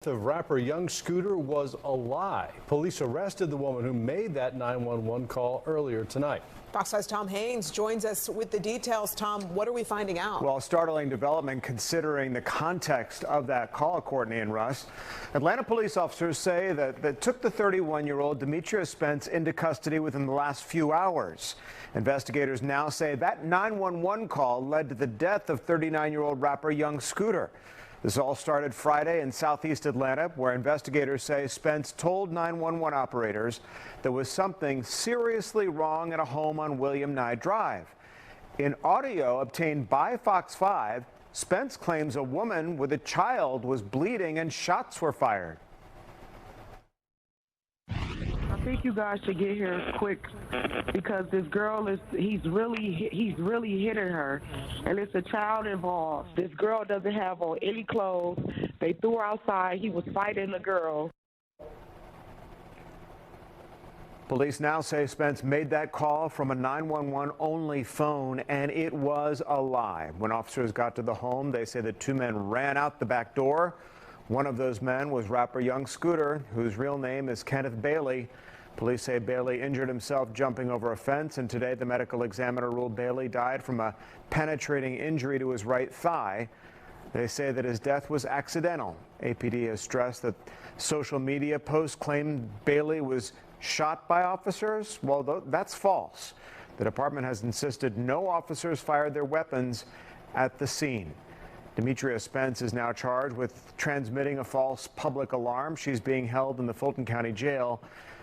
The rapper Young Scooter was a lie. Police arrested the woman who made that 911 call earlier tonight. Fox 5's Tom Haynes joins us with the details. Tom, what are we finding out? Well, startling development considering the context of that call, Courtney and Russ. Atlanta police officers say that they took the 31-year-old Demetria Spence into custody within the last few hours. Investigators now say that 911 call led to the death of 39-year-old rapper Young Scooter. This all started Friday in southeast Atlanta, where investigators say Spence told 911 operators there was something seriously wrong at a home on William Nye Drive. In audio obtained by Fox 5, Spence claims a woman with a child was bleeding and shots were fired. I think you guys should get here quick because this girl he's really hitting her, and it's a child involved. This girl doesn't have on any clothes. They threw her outside. He was fighting the girl. Police now say Spence made that call from a 911 only phone, and it was a lie. When officers got to the home, they say the two men ran out the back door. One of those men was rapper Young Scooter, whose real name is Kenneth Bailey. Police say Bailey injured himself jumping over a fence, and today the medical examiner ruled Bailey died from a penetrating injury to his right thigh. They say that his death was accidental. APD has stressed that social media posts claim Bailey was shot by officers. Well, that's false. The department has insisted no officers fired their weapons at the scene. Demetria Spence is now charged with transmitting a false public alarm. She's being held in the Fulton County Jail.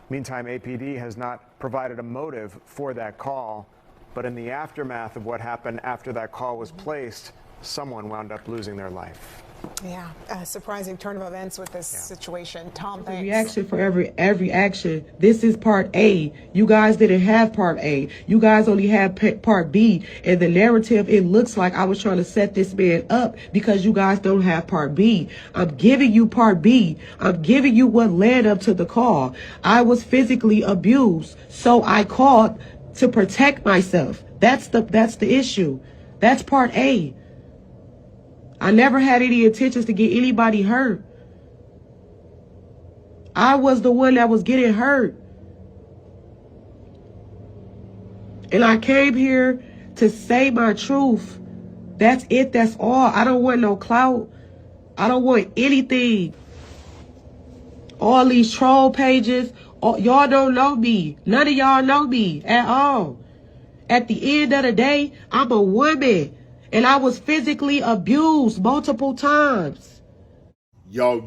Meantime, APD has not provided a motive for that call, but in the aftermath of what happened after that call was placed, someone wound up losing their life. Yeah, a surprising turn of events with this situation. Tom, thanks. Reaction for every action. This is part A. You guys didn't have part A. You guys only had part B. And the narrative, it looks like I was trying to set this man up because you guys don't have part B. I'm giving you part B. I'm giving you what led up to the call. I was physically abused, so I called to protect myself. That's the issue. That's part A. I never had any intentions to get anybody hurt. I was the one that was getting hurt. And I came here to say my truth. That's it. That's all. I don't want no clout. I don't want anything. All these troll pages, y'all don't know me. None of y'all know me at all. At the end of the day, I'm a woman. And I was physically abused multiple times. Yo,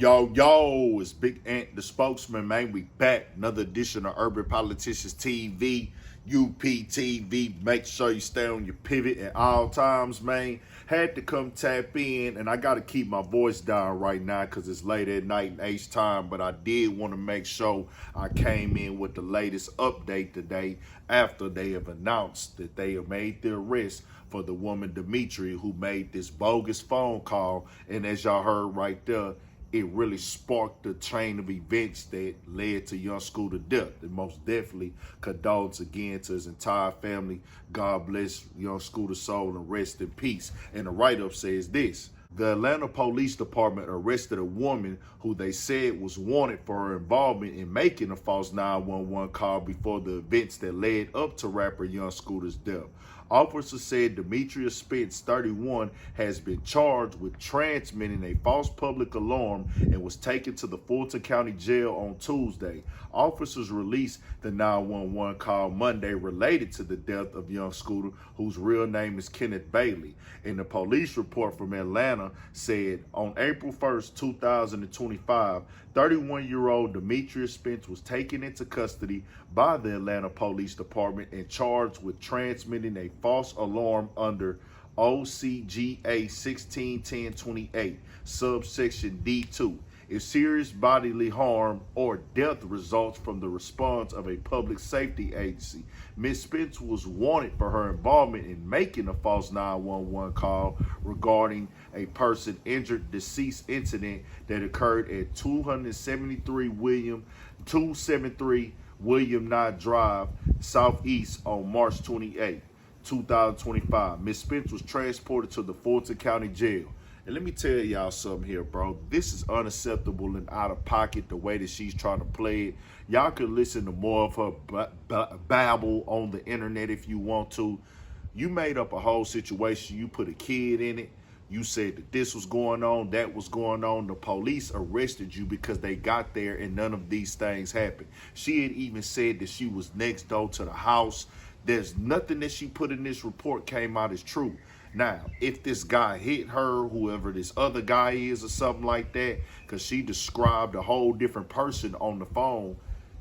it's Big Ant, the spokesman, man. We back. Another edition of Urban Politicians TV, UPTV. Make sure you stay on your pivot at all times, man. Had to come tap in, and I got to keep my voice down right now because it's late at night and H time, but I did want to make sure I came in with the latest update today after they have announced that they have made the arrest for the woman Demetria who made this bogus phone call. And as y'all heard right there, it really sparked the chain of events that led to Young Scooter's death. And most definitely condolences again to his entire family. God bless Young Scooter's soul and rest in peace. And the write-up says this: the Atlanta Police Department arrested a woman who they said was wanted for her involvement in making a false 911 call before the events that led up to rapper Young Scooter's death. Officers said Demetria Spence, 31, has been charged with transmitting a false public alarm and was taken to the Fulton County Jail on Tuesday. Officers released the 911 call Monday related to the death of Young Scooter, whose real name is Kenneth Bailey. And the police report from Atlanta said on April 1st, 2025, 31-year-old Demetria Spence was taken into custody by the Atlanta Police Department and charged with transmitting a false alarm under OCGA 161028, subsection D2. If serious bodily harm or death results from the response of a public safety agency, Ms. Spence was wanted for her involvement in making a false 911 call regarding a person injured deceased incident that occurred at 273 William Nye Drive, Southeast on March 28, 2025. Ms. Spence was transported to the Fulton County Jail. And let me tell y'all something here, bro. This is unacceptable and out of pocket the way that she's trying to play it. Y'all could listen to more of her babble on the internet if you want to. You made up a whole situation. You put a kid in it. You said that this was going on, that was going on. The police arrested you because they got there and none of these things happened. She had even said that she was next door to the house. There's nothing that she put in this report came out as true. Now, if this guy hit her, whoever this other guy is or something like that, because she described a whole different person on the phone,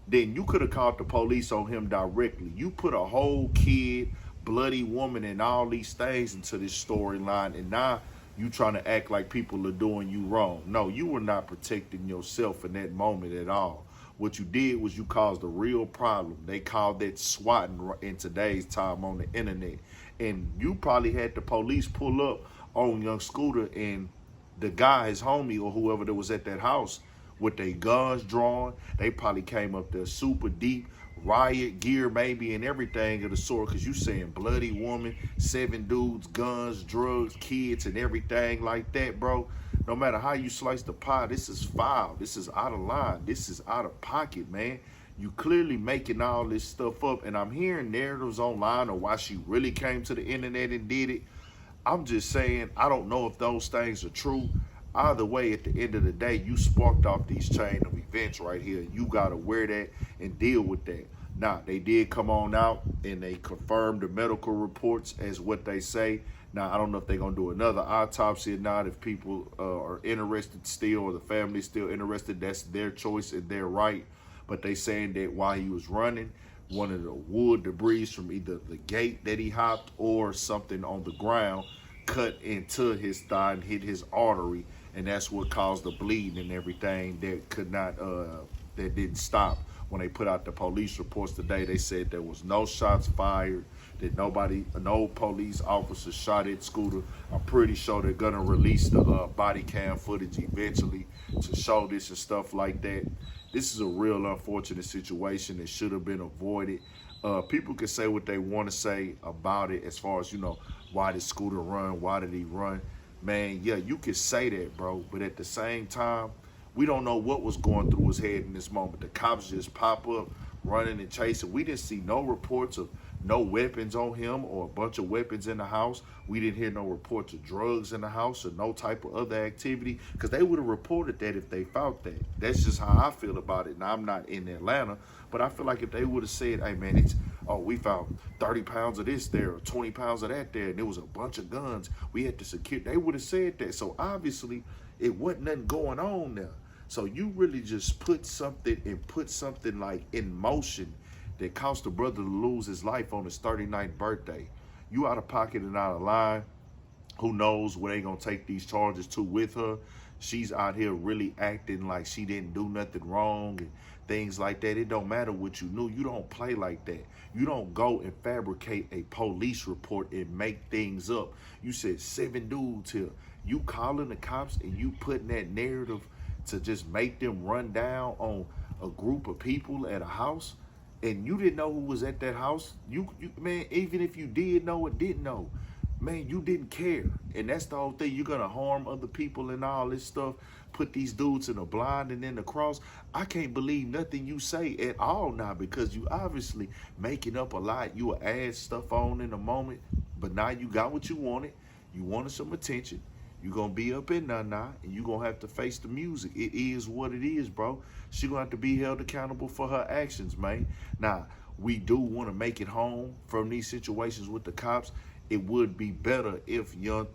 then you could have called the police on him directly. You put a whole kid, bloody woman, and all these things into this storyline, and now you trying to act like people are doing you wrong. No, you were not protecting yourself in that moment at all. What you did was you caused a real problem. They called that swatting in today's time on the internet. And you probably had the police pull up on young Scooter and the guy, his homie or whoever that was at that house with their guns drawn. They probably came up there super deep, riot gear maybe and everything of the sort, because you saying bloody woman, 7 dudes, guns, drugs, kids and everything like that, bro. No matter how you slice the pie, this is foul. This is out of line. This is out of pocket, man. You clearly making all this stuff up, and I'm hearing narratives online of why she really came to the internet and did it. I'm just saying, I don't know if those things are true. Either way, at the end of the day, you sparked off these chain of events right here. You got to wear that and deal with that. Now, they did come on out and they confirmed the medical reports as what they say. Now, I don't know if they're going to do another autopsy or not. If people are interested still or the family's still interested, that's their choice and their right. But they saying that while he was running, one of the wood debris from either the gate that he hopped or something on the ground cut into his thigh and hit his artery. And that's what caused the bleeding and everything that could not, that didn't stop. When they put out the police reports today, they said there was no shots fired, that no police officer shot at Scooter. I'm pretty sure they're gonna release the body cam footage eventually to show this and stuff like that. This is a real unfortunate situation that should have been avoided. People can say what they want to say about it as far as, you know, why did Scooter run? Why did he run? Man, yeah, you can say that, bro. But at the same time, we don't know what was going through his head in this moment. The cops just pop up, running and chasing. We didn't see no reports of no weapons on him or a bunch of weapons in the house. We didn't hear no reports of drugs in the house or no type of other activity, because they would have reported that if they found that. That's just how I feel about it. Now, I'm not in Atlanta, but I feel like if they would have said, hey, man, we found 30 pounds of this there or 20 pounds of that there, and there was a bunch of guns, we had to secure, they would have said that. So obviously, it wasn't nothing going on there. So you really just put something like in motion that caused the brother to lose his life on his 39th birthday. You out of pocket and out of line. Who knows where they gonna take these charges to with her? She's out here really acting like she didn't do nothing wrong and things like that. It don't matter what you knew. You don't play like that. You don't go and fabricate a police report and make things up. You said 7 dudes here. You calling the cops and you putting that narrative to just make them run down on a group of people at a house, and you didn't know who was at that house. You man, even if you did know or didn't know, man, you didn't care. And that's the whole thing. You're gonna harm other people and all this stuff, put these dudes in a blind and in the cross. I can't believe nothing you say at all now, because you obviously making up a lot. You will add stuff on in a moment, but now you got what you wanted. You wanted some attention. You're going to be up in there now, and you're going to have to face the music. It is what it is, bro. She's going to have to be held accountable for her actions, man. Now, we do want to make it home from these situations with the cops. It would be better if young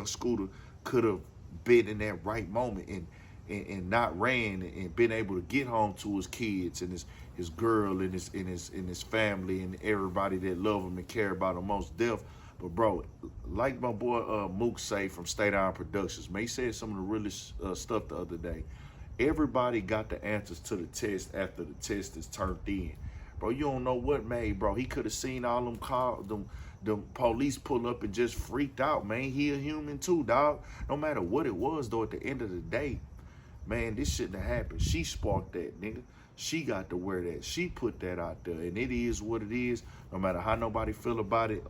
Scooter could have been in that right moment and not ran and been able to get home to his kids and his girl and his family and everybody that love him and care about him most deaf. But bro, like my boy Mook say from State Island Productions, man, he said some of the realest stuff the other day. Everybody got the answers to the test after the test is turned in. Bro, you don't know what made, bro. He could have seen all them police pull up and just freaked out, man. He a human too, dog. No matter what it was, though, at the end of the day, man, this shouldn't have happened. She sparked that, nigga. She got to wear that. She put that out there, and it is what it is. No matter how nobody feel about it.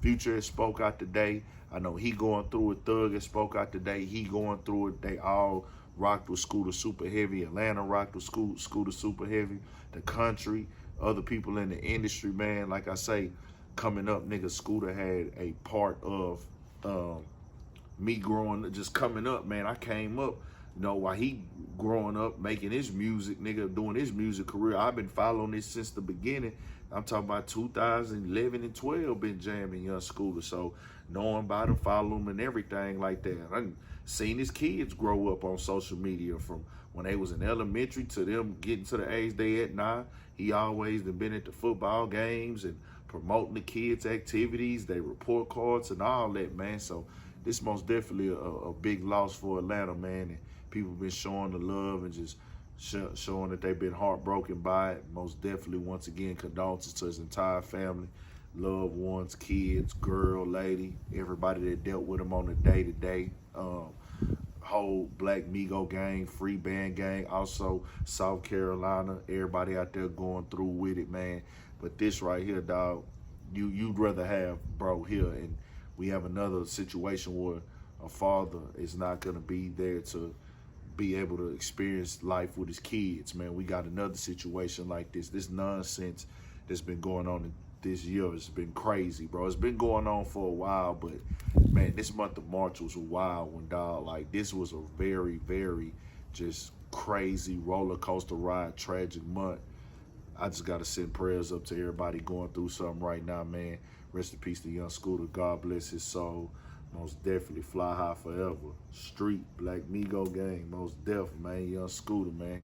Future has spoke out today. I know he going through it. Thug has spoke out today. He going through it. They all rocked with Scooter super heavy. Atlanta rocked with Scooter super heavy. The country, other people in the industry, man. Like I say, coming up, nigga, Scooter had a part of me growing, just coming up, man. I came up, you know, while he growing up, making his music, nigga, doing his music career. I've been following this since the beginning. I'm talking about 2011 and 12, been jamming Young Scooter. So knowing about him, following him and everything like that. I've seen his kids grow up on social media from when they was in elementary to them getting to the age they at now. He always been at the football games and promoting the kids' activities, their report cards and all that, man. So this most definitely a big loss for Atlanta, man. And people been showing the love and just showing that they've been heartbroken by it. Most definitely, once again, condolences to his entire family, loved ones, kids, girl, lady, everybody that dealt with him on a day-to-day. Whole Black Migo gang, Free Band gang, also South Carolina, everybody out there going through with it, man. But this right here, dog, you'd rather have bro here, and we have another situation where a father is not gonna be there to be able to experience life with his kids, man. We got another situation like this. This nonsense that's been going on this year has been crazy, bro. It's been going on for a while, but man, this month of March was a wild one, dog. Like, this was a very, very just crazy roller coaster ride, tragic month. I just gotta send prayers up to everybody going through something right now, man. Rest in peace to Young Scooter. God bless his soul. Most definitely fly high forever. Street, Black Migo gang, most definitely, man. Young Scooter, man.